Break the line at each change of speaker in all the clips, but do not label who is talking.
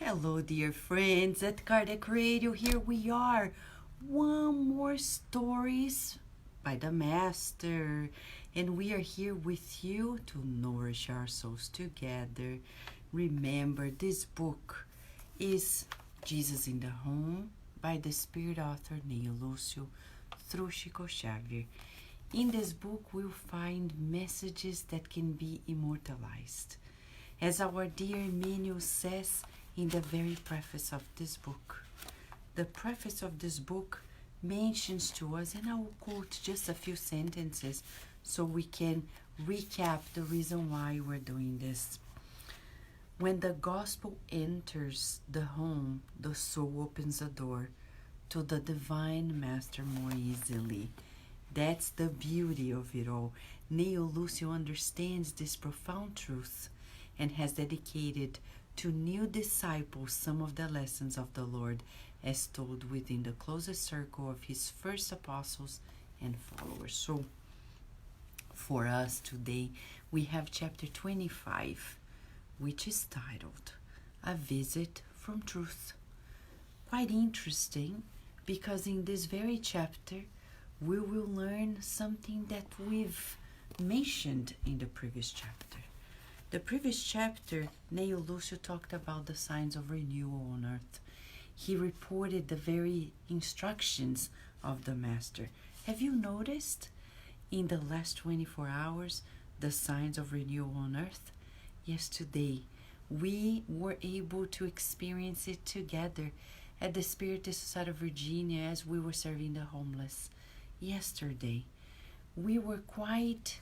Hello, dear friends at Kardec Radio. Here we are. One more stories by the Master. And we are here with you to nourish our souls together. Remember, this book is Jesus in the Home by the spirit author Neio Lucio through Chico Xavier. In this book, we'll find messages that can be immortalized. As our dear Emmanuel says in the very preface of this book, the preface of this book mentions to us, and I will quote just a few sentences so we can recap the reason why we're doing this. When the gospel enters the home, the soul opens the door to the divine master more easily. That's the beauty of it all. Neio Lucio understands this profound truth and has dedicated to new disciples some of the lessons of the Lord as told within the closest circle of his first apostles and followers. So, for us today, we have chapter 25, which is titled, A Visit from Truth. Quite interesting, because in this very chapter, we will learn something that we've mentioned in the previous chapter. The previous chapter, Neio Lucio talked about the signs of renewal on earth. He reported the very instructions of the Master. Have you noticed in the last 24 hours the signs of renewal on earth? Yesterday, we were able to experience it together at the Spiritist Society of Virginia as we were serving the homeless. Yesterday, we were quite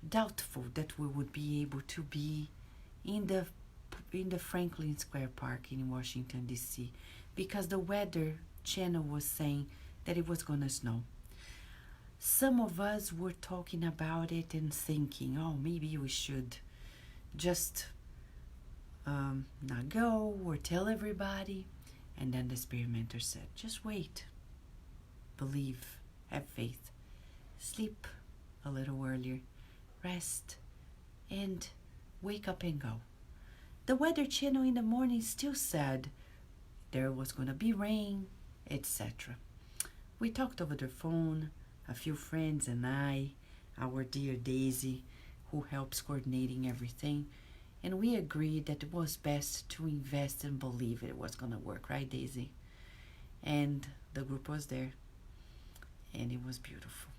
doubtful that we would be able to be in the Franklin Square Park in Washington, D.C. because the Weather Channel was saying that it was going to snow. Some of us were talking about it and thinking, oh, maybe we should just not go or tell everybody. And then the Spirit Mentor said, just wait, believe, have faith, sleep a little earlier, rest, and wake up and go. The Weather Channel in the morning still said there was going to be rain, etc. We talked over the phone, a few friends and I, our dear Daisy, who helps coordinating everything, and we agreed that it was best to invest and believe it was going to work, right, Daisy? And the group was there, and it was beautiful.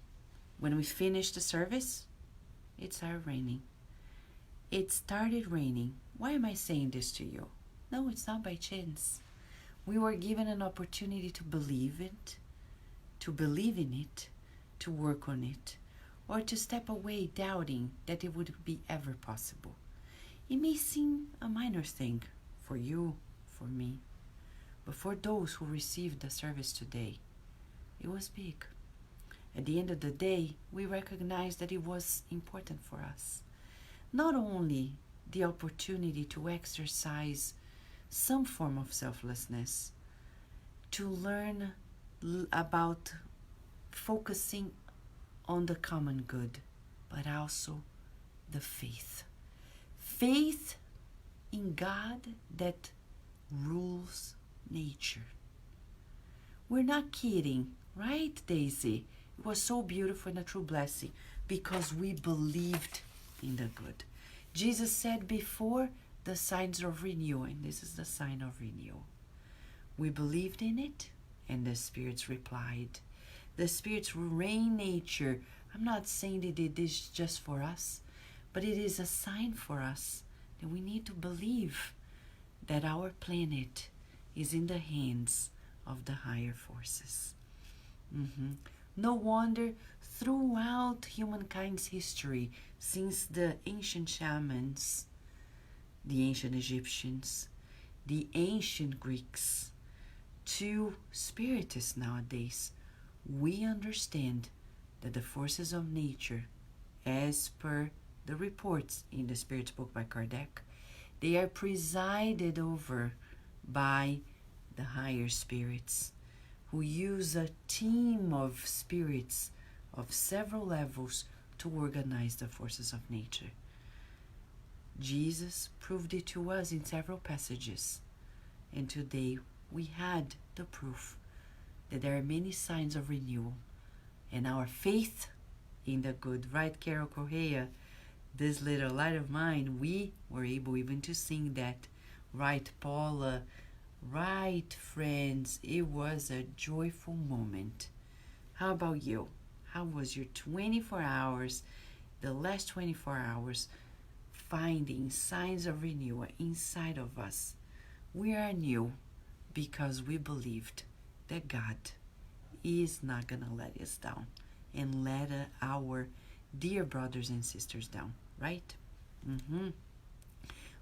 When we finished the service, it started raining. It started raining. Why am I saying this to you? No, it's not by chance. We were given an opportunity to believe it, to believe in it, to work on it, or to step away doubting that it would be ever possible. It may seem a minor thing for you, for me, but for those who received the service today, it was big. At the end of the day, we recognized that it was important for us. Not only the opportunity to exercise some form of selflessness, to learn about focusing on the common good, but also the faith. Faith in God that rules nature. We're not kidding, right, Daisy? It was so beautiful and a true blessing because we believed in the good. Jesus said before, the signs of renewal, and this is the sign of renewal. We believed in it, and the spirits replied. The spirits reign nature. I'm not saying they did this just for us, but it is a sign for us that we need to believe that our planet is in the hands of the higher forces. No wonder throughout humankind's history, since the ancient shamans, the ancient Egyptians, the ancient Greeks, to spiritists nowadays, we understand that the forces of nature, as per the reports in the Spirit's book by Kardec, they are presided over by the higher spirits, who use a team of spirits of several levels to organize the forces of nature. Jesus proved it to us in several passages. And today we had the proof that there are many signs of renewal. And our faith in the good, right, Carol Correa? This little light of mine, we were able even to sing that. Right, Paula? Right, friends? It was a joyful moment. How about you? How was your 24 hours, the last 24 hours, finding signs of renewal inside of us? We are new because we believed that God is not going to let us down and let our dear brothers and sisters down, right?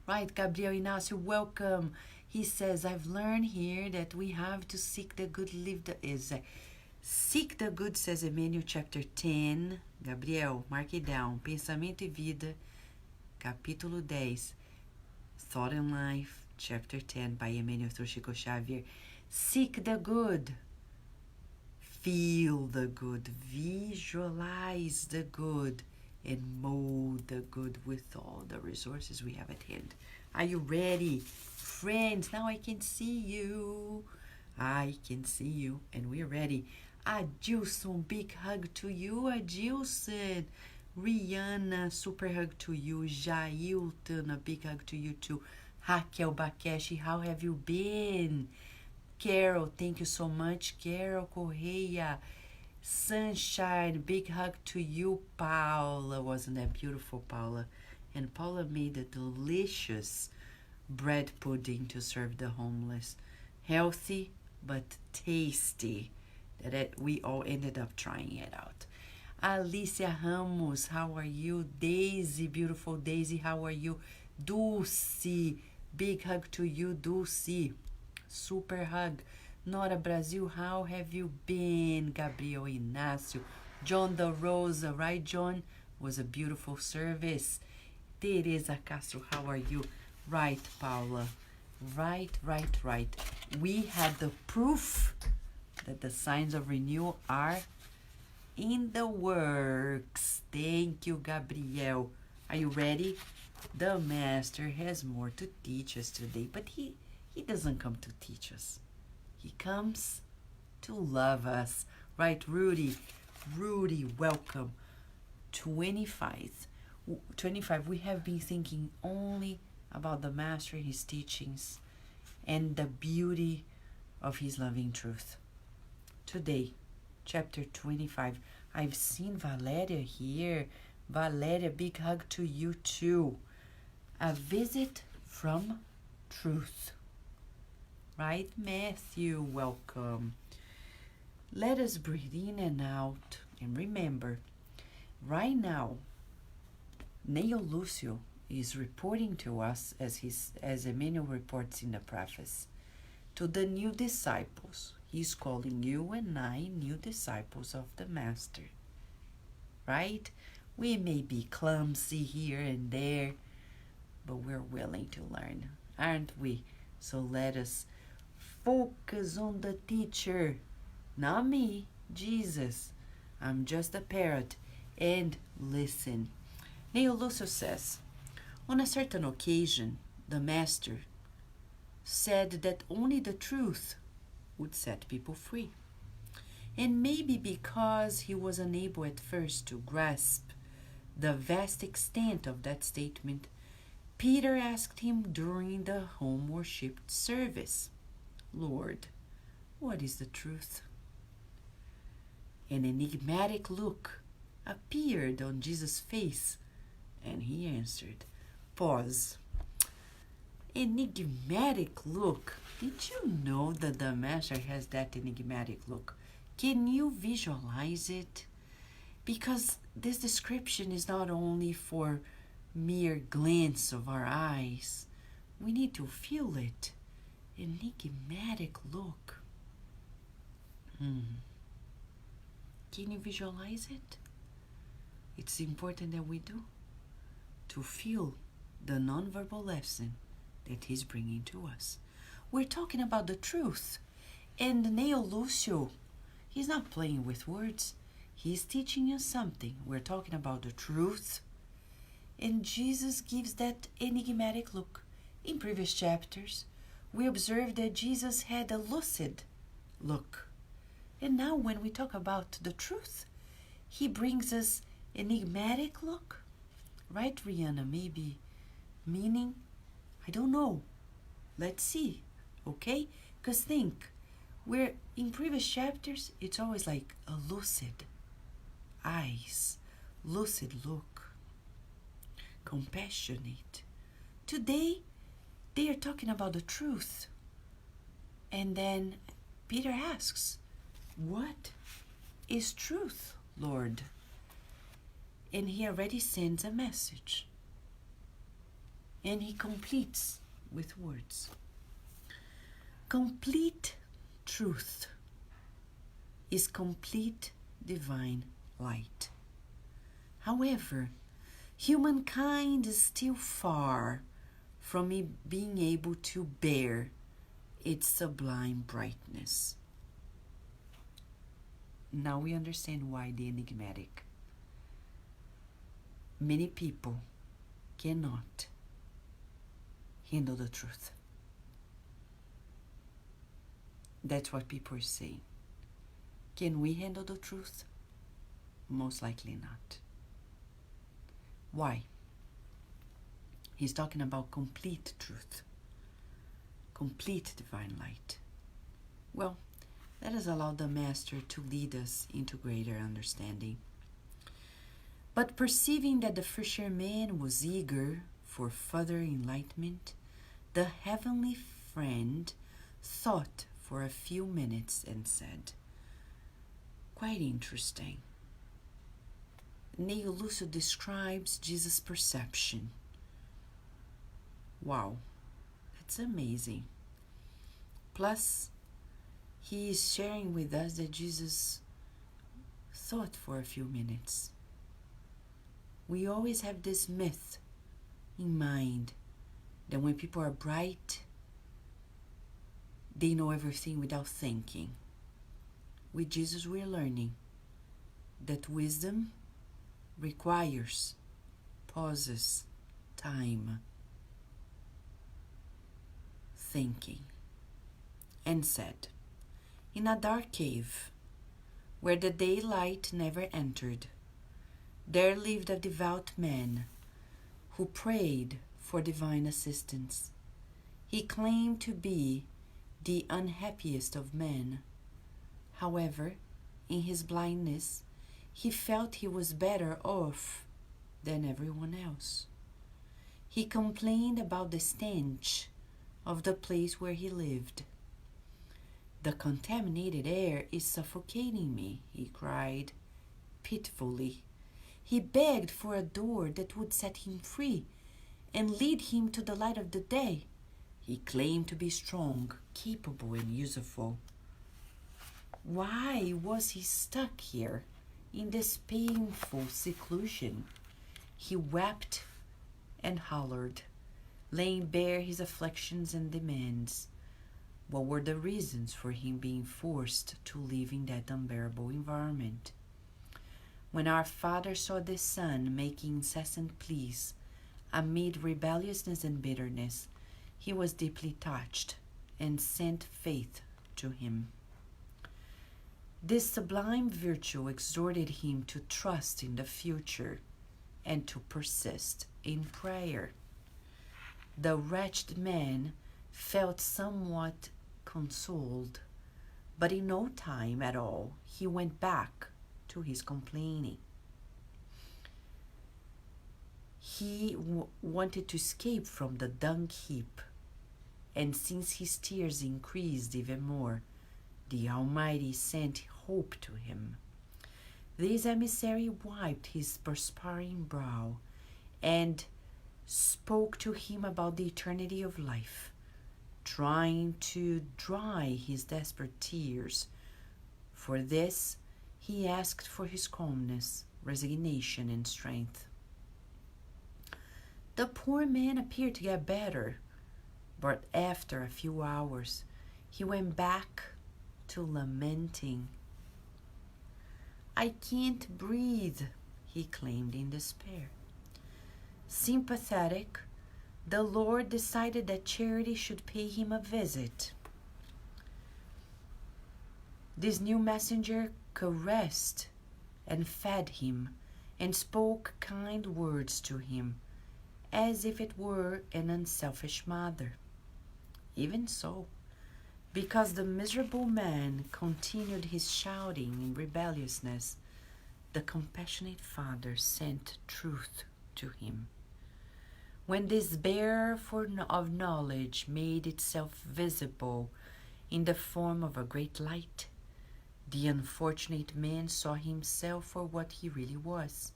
Right, Gabriel Inácio, welcome. He says, I've learned here that we have to seek the good, seek the good, says Emmanuel, chapter 10. Gabriel, mark it down. Pensamento e Vida, capítulo 10. Thought and Life, chapter 10, by Emmanuel through Chico Xavier. Seek the good. Feel the good. Visualize the good. And mold the good with all the resources we have at hand. Are you ready? Friends, now I can see you. I can see you. And we're ready. Adilson, big hug to you, Adilson. Rihanna, super hug to you. Jailton, a big hug to you too. Raquel Bakeshi, how have you been? Carol, thank you so much. Carol Correa. Sunshine, big hug to you, Paula. Wasn't that beautiful, Paula? And Paula made a delicious bread pudding to serve the homeless. Healthy, but tasty. We all ended up trying it out. Alicia Ramos, how are you? Daisy, beautiful Daisy, how are you? Dulce, big hug to you, Dulce. Super hug. Nora Brazil, how have you been? Gabriel Inácio. John Da Rosa, right, John? Was a beautiful service. Teresa Castro, how are you? Right, Paula. Right. We had the proof that the signs of renewal are in the works. Thank you, Gabriel. Are you ready? The Master has more to teach us today, but he doesn't come to teach us. He comes to love us. Right, Rudy? Rudy, welcome. 25. We have been thinking only about the Master, his teachings, and the beauty of his loving truth. Today, chapter 25. I've seen Valeria here. Valeria, big hug to you too. A visit from truth. Right, Matthew, welcome. Let us breathe in and out. And remember, right now, Neio Lucio is reporting to us, as Emmanuel reports in the preface, to the new disciples. He's calling you and I new disciples of the Master. Right? We may be clumsy here and there, but we're willing to learn, aren't we? So let us focus on the teacher, not me, Jesus. I'm just a parrot. And listen. Neio Lucio says, on a certain occasion, the Master said that only the truth would set people free. And maybe because he was unable at first to grasp the vast extent of that statement, Peter asked him during the home worship service, Lord, what is the truth? An enigmatic look appeared on Jesus' face, and he answered, pause. Enigmatic look? Did you know that the Master has that enigmatic look? Can you visualize it? Because this description is not only for mere glance of our eyes. We need to feel it. Enigmatic look. Can you visualize it? It's important that we do, to feel the nonverbal lesson that he's bringing to us. We're talking about the truth. And Neio Lucio, he's not playing with words. He's teaching us something. We're talking about the truth. And Jesus gives that enigmatic look. In previous chapters, we observed that Jesus had a lucid look. And now when we talk about the truth, he brings us enigmatic look. Right, Rihanna? Maybe meaning? I don't know. Let's see. Okay? Because think, we're in previous chapters, it's always like a lucid eyes, lucid look, compassionate. Today, they are talking about the truth. And then Peter asks, what is truth, Lord? And he already sends a message. And he completes with words. Complete truth is complete divine light. However, humankind is still far from being able to bear its sublime brightness. Now we understand why the enigmatic. Many people cannot handle the truth. That's what people are saying. Can we handle the truth? Most likely not. Why? He's talking about complete truth, complete divine light. Well, let us allow the Master to lead us into greater understanding. But perceiving that the fisherman was eager for further enlightenment, the heavenly friend thought for a few minutes and said, quite interesting. Neio Lucio describes Jesus' perception. Wow, that's amazing. Plus, he is sharing with us that Jesus thought for a few minutes. We always have this myth in mind that when people are bright, they know everything without thinking. With Jesus, we are learning that wisdom requires pauses, time, thinking, and said, in a dark cave where the daylight never entered, there lived a devout man who prayed for divine assistance. He claimed to be the unhappiest of men. However, in his blindness, he felt he was better off than everyone else. He complained about the stench of the place where he lived. The contaminated air is suffocating me, he cried pitifully. He begged for a door that would set him free and lead him to the light of the day. He claimed to be strong, capable, and useful. Why was he stuck here in this painful seclusion? He wept and hollered, laying bare his afflictions and demands. What were the reasons for him being forced to live in that unbearable environment? When our father saw the son making incessant pleas amid rebelliousness and bitterness, he was deeply touched and sent faith to him. This sublime virtue exhorted him to trust in the future and to persist in prayer. The wretched man felt somewhat consoled, but in no time at all he went back to his complaining. He wanted to escape from the dung heap, and since his tears increased even more, the Almighty sent hope to him. This emissary wiped his perspiring brow and spoke to him about the eternity of life, trying to dry his desperate tears. For this, he asked for his calmness, resignation, and strength. The poor man appeared to get better, but after a few hours, he went back to lamenting. I can't breathe, he claimed in despair. Sympathetic, the Lord decided that Charity should pay him a visit. This new messenger caressed and fed him and spoke kind words to him, as if it were an unselfish mother. Even so, because the miserable man continued his shouting in rebelliousness, the compassionate father sent truth to him. When this bearer of knowledge made itself visible in the form of a great light, the unfortunate man saw himself for what he really was,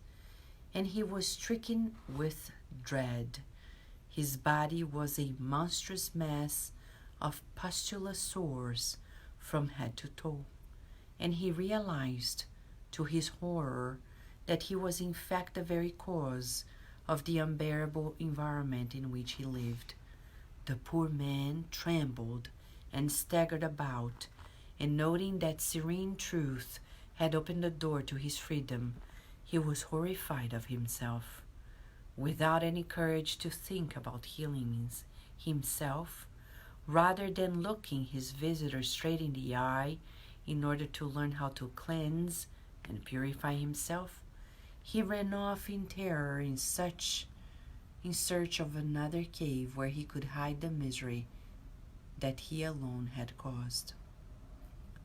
and he was stricken with dread. His body was a monstrous mass of pustulous sores from head to toe, and he realized, to his horror, that he was in fact the very cause of the unbearable environment in which he lived. The poor man trembled and staggered about, and noting that serene truth had opened the door to his freedom, he was horrified of himself. Without any courage to think about healing himself, rather than looking his visitor straight in the eye in order to learn how to cleanse and purify himself, he ran off in terror in search of another cave where he could hide the misery that he alone had caused.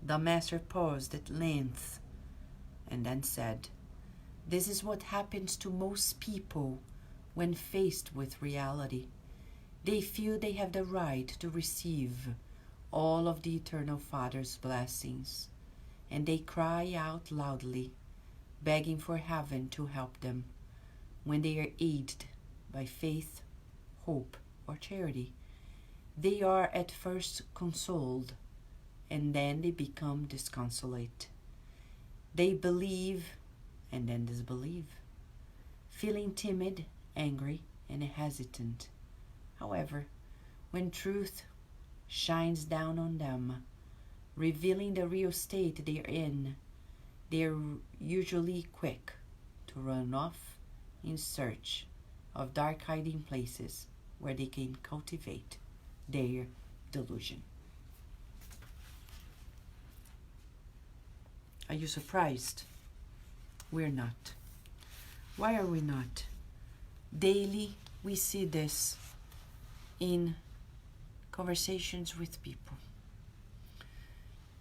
The master paused at length and then said, "This is what happens to most people when faced with reality. They feel they have the right to receive all of the Eternal Father's blessings, and they cry out loudly, begging for heaven to help them. When they are aided by faith, hope, or charity, they are at first consoled, and then they become disconsolate. They believe and then disbelieve, feeling timid, angry, and hesitant. However, when truth shines down on them, revealing the real state they are in, they are usually quick to run off in search of dark hiding places where they can cultivate their delusion." Are you surprised? We're not. Why are we not? Daily we see this in conversations with people.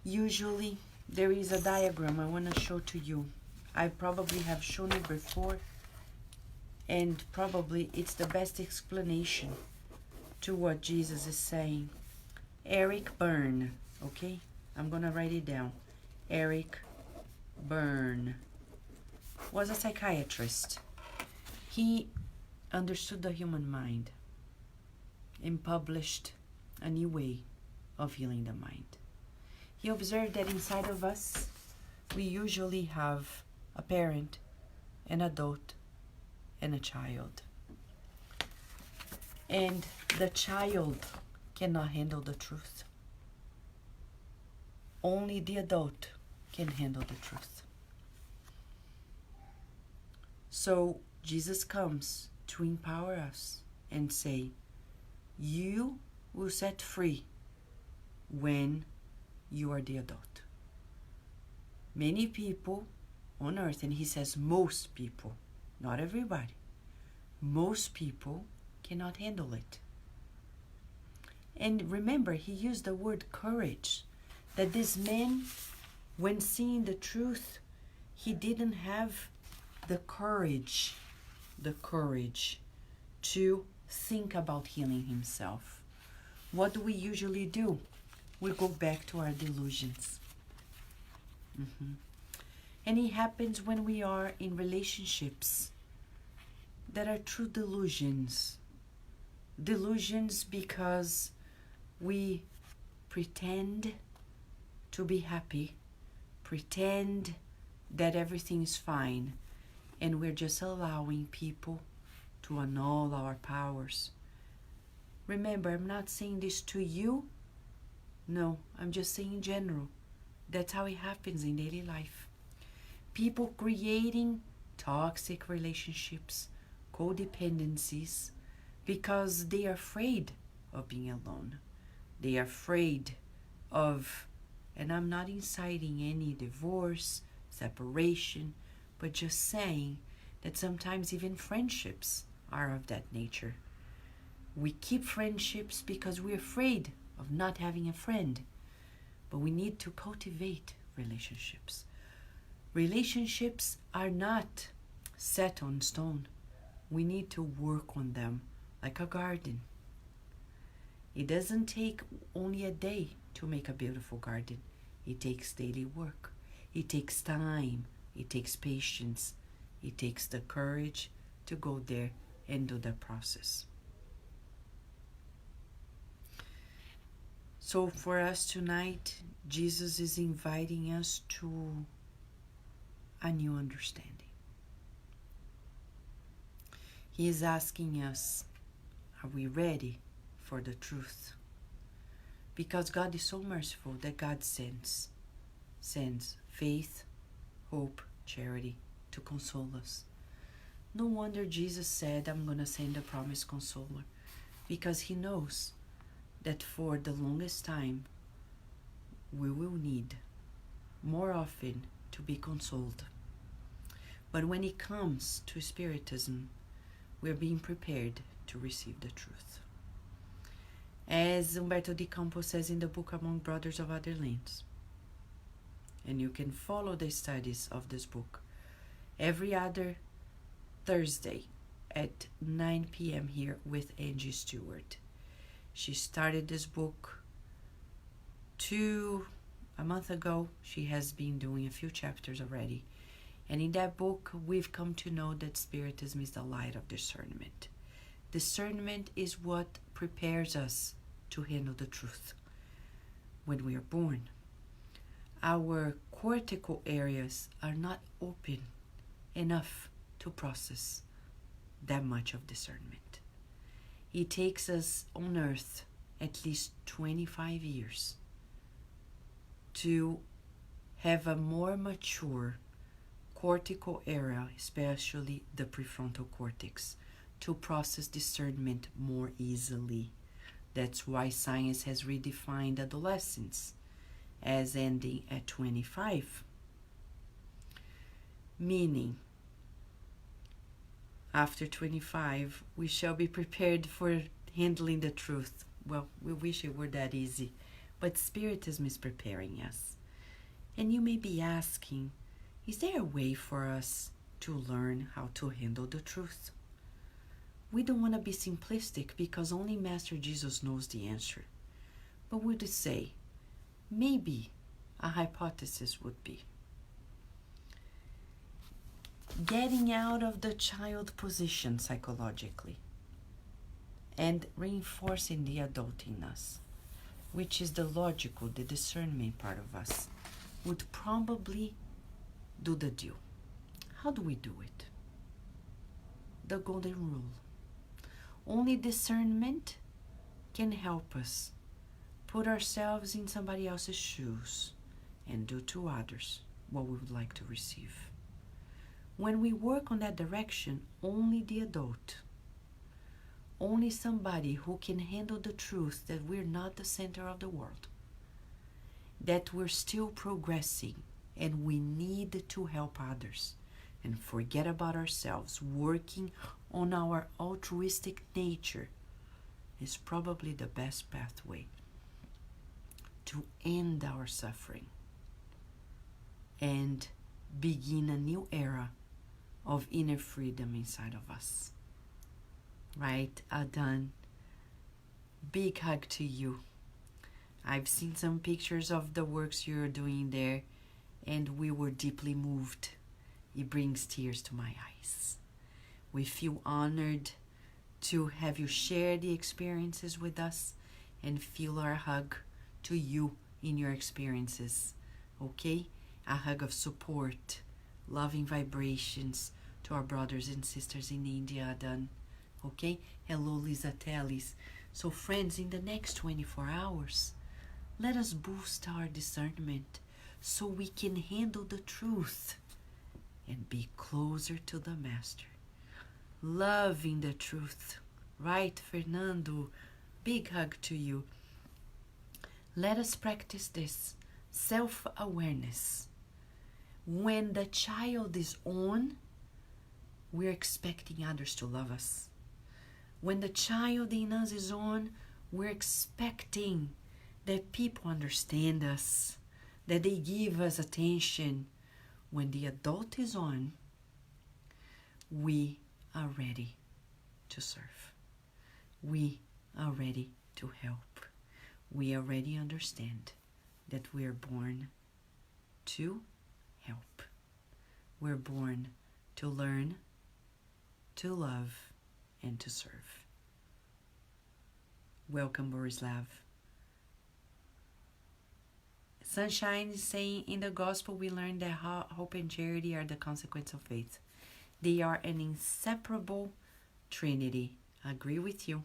Usually there is a diagram I want to show to you. I probably have shown it before, and probably it's the best explanation to what Jesus is saying. Eric Berne, okay? I'm going to write it down. Eric Berne was a psychiatrist. He understood the human mind and published a new way of healing the mind. He observed that inside of us, we usually have a parent, an adult, and a child. And the child cannot handle the truth. Only the adult can handle the truth. So Jesus comes to empower us and say, you will set free when you are the adult. Many people on earth, and he says most people, not everybody, most people cannot handle it. And remember, he used the word courage, that this man, when seeing the truth, he didn't have the courage to think about healing himself. What do we usually do? We go back to our delusions. And it happens when we are in relationships that are true delusions. Delusions because we pretend to be happy, pretend that everything is fine, and we're just allowing people to annul our powers. Remember, I'm not saying this to you. No, I'm just saying in general. That's how it happens in daily life. People creating toxic relationships, codependencies, because they are afraid of being alone. They are afraid of, and I'm not inciting any divorce, separation, but just saying that sometimes even friendships are of that nature. We keep friendships because we're afraid of not having a friend, but we need to cultivate relationships. Relationships are not set on stone. We need to work on them like a garden. It doesn't take only a day to make a beautiful garden. It takes daily work. It takes time. It takes patience. It takes the courage to go there and do the process. So for us tonight, Jesus is inviting us to a new understanding. He is asking us, are we ready for the truth? Because God is so merciful that God sends faith, hope, charity to console us. No wonder Jesus said, I'm going to send the promised consoler, because he knows that for the longest time we will need more often to be consoled. But when it comes to Spiritism, we're being prepared to receive the truth. As Humberto de Campos says in the book Among Brothers of Other Lands, and you can follow the studies of this book every other Thursday at 9 p.m. here with Angie Stewart. She started this book a month ago. She has been doing a few chapters already. And in that book, we've come to know that Spiritism is the light of discernment. Discernment is what prepares us to handle the truth. When we are born, our cortical areas are not open enough to process that much of discernment. It takes us on earth at least 25 years to have a more mature cortical area, especially the prefrontal cortex, to process discernment more easily. That's why science has redefined adolescence as ending at 25. Meaning, after 25, we shall be prepared for handling the truth. Well, we wish it were that easy, but Spiritism is preparing us. And you may be asking, is there a way for us to learn how to handle the truth? We don't want to be simplistic because only Master Jesus knows the answer. But we would say, maybe a hypothesis would be getting out of the child position psychologically and reinforcing the adult in us, which is the logical, the discernment part of us, would probably do the deal. How do we do it? The golden rule. Only discernment can help us put ourselves in somebody else's shoes and do to others what we would like to receive. When we work on that direction, only the adult, only somebody who can handle the truth that we're not the center of the world, that we're still progressing and we need to help others and forget about ourselves, working on our altruistic nature is probably the best pathway to end our suffering and begin a new era of inner freedom inside of us. Right, Adan? Big hug to you. I've seen some pictures of the works you're doing there, and we were deeply moved. It brings tears to my eyes. We feel honored to have you share the experiences with us and feel our hug to you in your experiences. Okay? A hug of support, loving vibrations to our brothers and sisters in India, Adan. Okay? Hello, Lisa Tellis. So friends, in the next 24 hours, let us boost our discernment so we can handle the truth and be closer to the Master. loving the truth. Right, Fernando? Big hug to you. Let us practice this self-awareness. When the child is on, we're expecting others to love us. When the child in us is on, we're expecting that people understand us, that they give us attention. When the adult is on, we are ready to serve. We are ready to help. We already understand that we are born to help. We're born to learn, to love, and to serve. Welcome, Borislav. Sunshine is saying, in the gospel we learn that hope and charity are the consequence of faith. They are an inseparable trinity. I agree with you.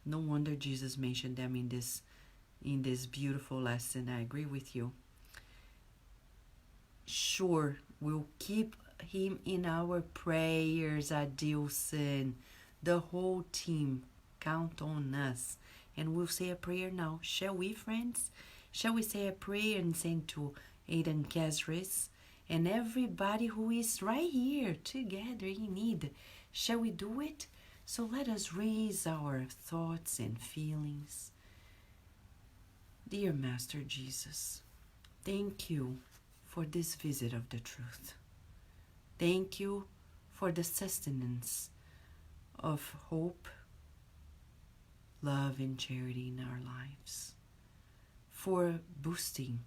No wonder Jesus mentioned them in this beautiful lesson. I agree with you. Sure, we'll keep him in our prayers, Adilson. The whole team, count on us. And we'll say a prayer now. Shall we, friends? Shall we say a prayer and send to Aidan Casris and everybody who is right here together in need? Shall we do it? So let us raise our thoughts and feelings. Dear Master Jesus, thank you for this visit of the truth. Thank you for the sustenance of hope, love, and charity in our lives, for boosting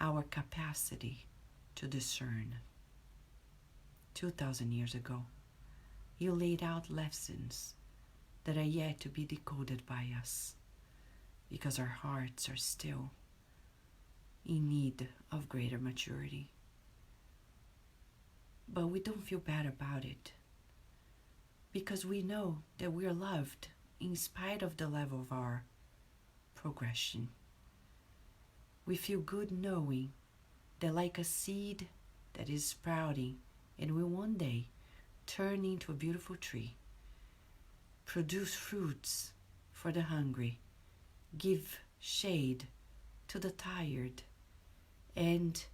our capacity to discern. 2,000 years ago, you laid out lessons that are yet to be decoded by us, because our hearts are still in need of greater maturity. But we don't feel bad about it, because we know that we are loved in spite of the level of our progression. We feel good knowing that, like a seed that is sprouting and will one day turn into a beautiful tree, produce fruits for the hungry, give shade to the tired, and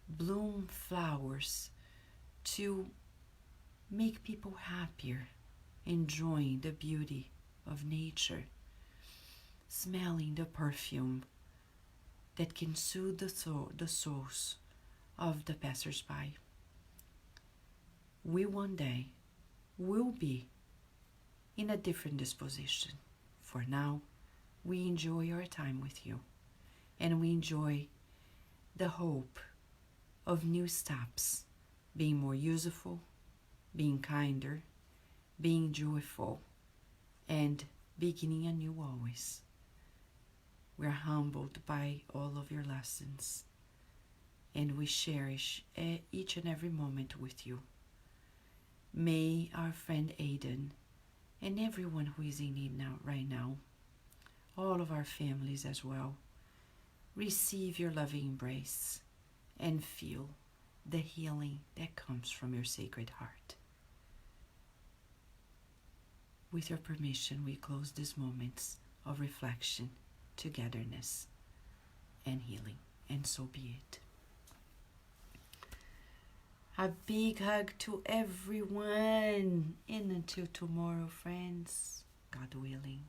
bloom flowers to make people happier, enjoying the beauty of nature, smelling the perfume that can soothe the souls of the passers-by. We one day will be in a different disposition. For now, we enjoy our time with you, and we enjoy the hope of new steps, being more useful, being kinder, being joyful, and beginning anew always. We're humbled by all of your lessons, and we cherish each and every moment with you. May our friend Aidan and everyone who is in need right now, all of our families as well, receive your loving embrace and feel the healing that comes from your sacred heart. With your permission, we close these moments of reflection, togetherness, and healing, and so be it. A big hug to everyone, and until tomorrow, friends, God willing.